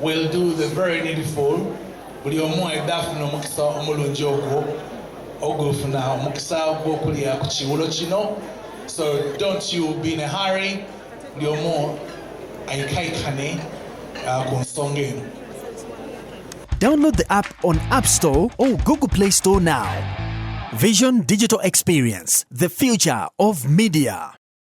We'll do the very needful. Buli omu edafuna omukisa omulungi ogwo ogufuna omukisa ogw'okulya ku kiwulo kino. So don't you be in a hurry. Buli omu ayikaikane ku nsonga eno. Download the app on App Store or Google Play Store now. Vision Digital Experience, the future of media.